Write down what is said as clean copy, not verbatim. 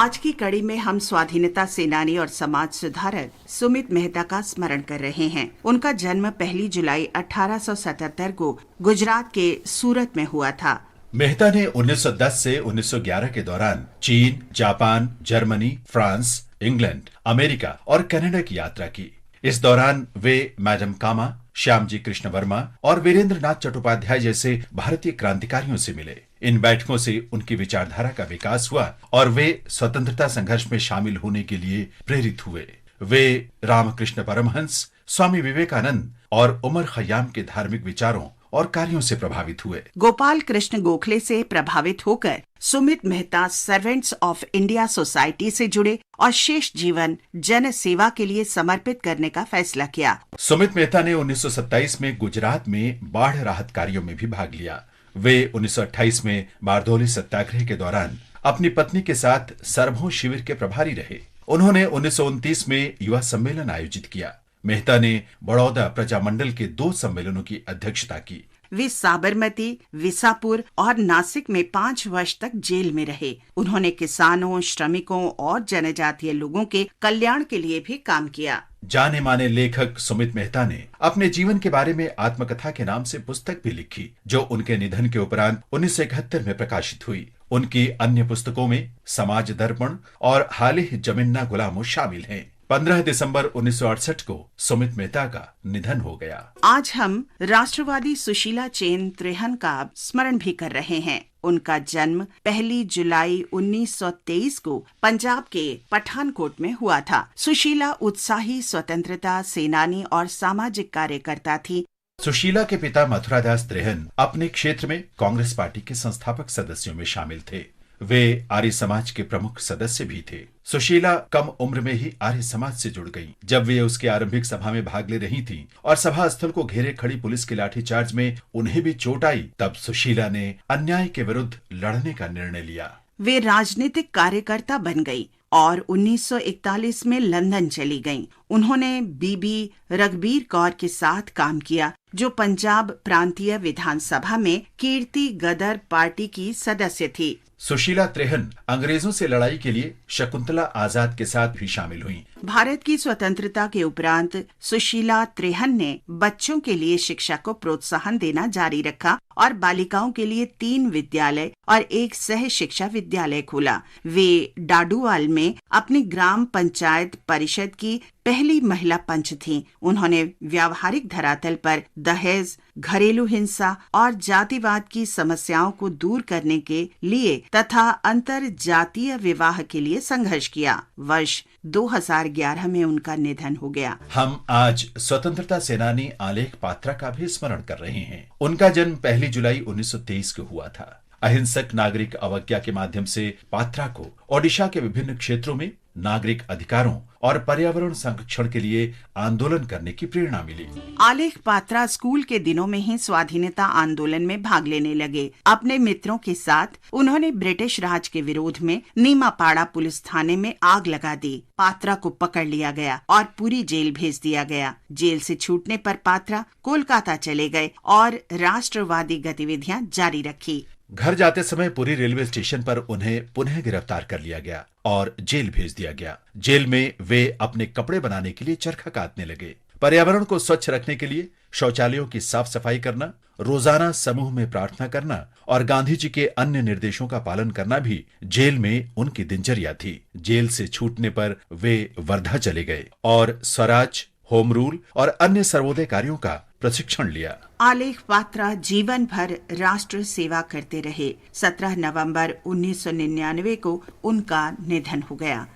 आज की कड़ी में हम स्वाधीनता सेनानी और समाज सुधारक सुमित मेहता का स्मरण कर रहे हैं। उनका जन्म 1 जुलाई 1877 को गुजरात के सूरत में हुआ था। मेहता ने 1910 से 1911 के दौरान चीन, Japan, Germany, France, England, America और कनाडा की यात्रा की। इस दौरान वे मैडम कामा, श्यामजी कृष्ण वर्मा और वीरेंद्र नाथ चट्टोपाध्याय जैसे भारतीय क्रांतिकारियों से मिले। इन बैठकों से उनकी विचारधारा का विकास हुआ और वे स्वतंत्रता संघर्ष में शामिल होने के लिए प्रेरित हुए। वे रामकृष्ण परमहंस, स्वामी विवेकानंद और उमर खयाम के धार्मिक विचारों और कार्यों से प्रभावित हुए। गोपाल कृष्ण गोखले से प्रभावित होकर Sumit Mehta servants of India society से जुड़े और शेष जीवन जन सेवा के लिए समर्पित करने का फैसला किया। सुमित मेहता ने 1927 में गुजरात में बाढ़ राहत कार्यों में भी भाग लिया। वे 1928 में बारदौली सत्याग्रह के दौरान अपनी पत्नी के साथ सरभों शिविर के प्रभारी रहे। उन्होंने 1929 में युवा सम्मेलन आयोजित किया। मेहता ने बड़ौदा प्रजामंडल के 2 सम्मेलनों की अध्यक्षता की। वे साबरमती, विसापुर और नासिक में 5 वर्ष तक जेल में रहे। उन्होंने किसानों, श्रमिकों और जनजातीय लोगों के कल्याण के लिए भी काम किया। जाने माने लेखक सुमित मेहता ने अपने जीवन के बारे में आत्मकथा के नाम से पुस्तक भी लिखी, जो उनके निधन के उपरांत 1971 में प्रकाशित हुई। उनकी अन्य पुस्तकों में समाज दर्पण और हालिह जमिन्ना गुलामो शामिल हैं। 15 दिसंबर 1968 को सुमित मेहता का निधन हो गया। आज हम राष्ट्रवादी सुशीला चेन त्रेहन का स्मरण भी कर रहे हैं। उनका जन्म 1 जुलाई 1923 को पंजाब के पठानकोट में हुआ था। सुशीला उत्साही स्वतंत्रता सेनानी और सामाजिक कार्यकर्ता थी। सुशीला के पिता मथुरादास त्रेहन अपने क्षेत्र में कांग्रेस पार्टी के संस्थापक सदस्यों में शामिल थे। वे आर्य समाज के प्रमुख सदस्य भी थे। सुशीला कम उम्र में ही आर्य समाज से जुड़ गईं। जब वे उसके आरंभिक सभा में भाग ले रही थीं और सभा स्थल को घेरे खड़ी पुलिस के लाठीचार्ज में उन्हें भी चोट आई, तब सुशीला ने अन्याय के विरुद्ध लड़ने का निर्णय लिया। वे राजनीतिक कार्यकर्ता बन गई और 1941 में लंदन चली गईं। उन्होंने बीबी रघबीर कौर के साथ काम किया, जो पंजाब प्रांतीय विधानसभा में कीर्ति गदर पार्टी की सदस्य थी। सुशीला त्रेहन अंग्रेजों से लड़ाई के लिए शकुंतला आजाद के साथ भी शामिल हुईं। भारत की स्वतंत्रता के उपरांत सुशीला त्रेहन ने बच्चों के लिए शिक्षा को प्रोत्साहन देना जारी रखा और बालिकाओं के लिए 3 विद्यालय और 1 सह शिक्षा विद्यालय खोला। वे डाडूवाल में अपनी ग्राम पंचायत परिषद की पहली महिला पंच थीं। उन्होंने व्यावहारिक धरातल पर दहेज, घरेलू हिंसा और जातिवाद की समस्याओं को दूर करने के लिए तथा अंतर जातीय विवाह के लिए संघर्ष किया। वर्ष 2011 में उनका निधन हो गया। हम आज स्वतंत्रता सेनानी आलेख पात्रा का भी स्मरण कर रहे हैं। उनका जन्म 1 जुलाई 1923 को हुआ था। अहिंसक नागरिक अवज्ञा के माध्यम से पात्रा को ओडिशा के विभिन्न क्षेत्रों में नागरिक अधिकारों और पर्यावरण संरक्षण के लिए आंदोलन करने की प्रेरणा मिली। आलेख पात्रा स्कूल के दिनों में ही स्वाधीनता आंदोलन में भाग लेने लगे। अपने मित्रों के साथ उन्होंने ब्रिटिश राज के विरोध में नीमापाड़ा पुलिस थाने में आग लगा दी। पात्रा को पकड़ लिया गया और पूरी जेल भेज दिया गया। जेल से छूटने पर पात्रा कोलकाता चले गए और राष्ट्रवादी गतिविधियां जारी रखी। घर जाते समय पुरी रेलवे स्टेशन पर उन्हें पुनः गिरफ्तार कर लिया गया और जेल भेज दिया गया। जेल में वे अपने कपड़े बनाने के लिए चरखा काटने लगे। पर्यावरण को स्वच्छ रखने के लिए शौचालयों की साफ सफाई करना, रोजाना समूह में प्रार्थना करना और गांधी जी के अन्य निर्देशों का पालन करना भी जेल में उनकी दिनचर्या थी। जेल से छूटने पर वे वर्धा चले गए और स्वराज, होम रूल और अन्य सर्वोदय कार्यों का प्रशिक्षण लिया। आलेख पात्रा जीवन भर राष्ट्र सेवा करते रहे। 17 नवंबर 1999 को उनका निधन हो गया।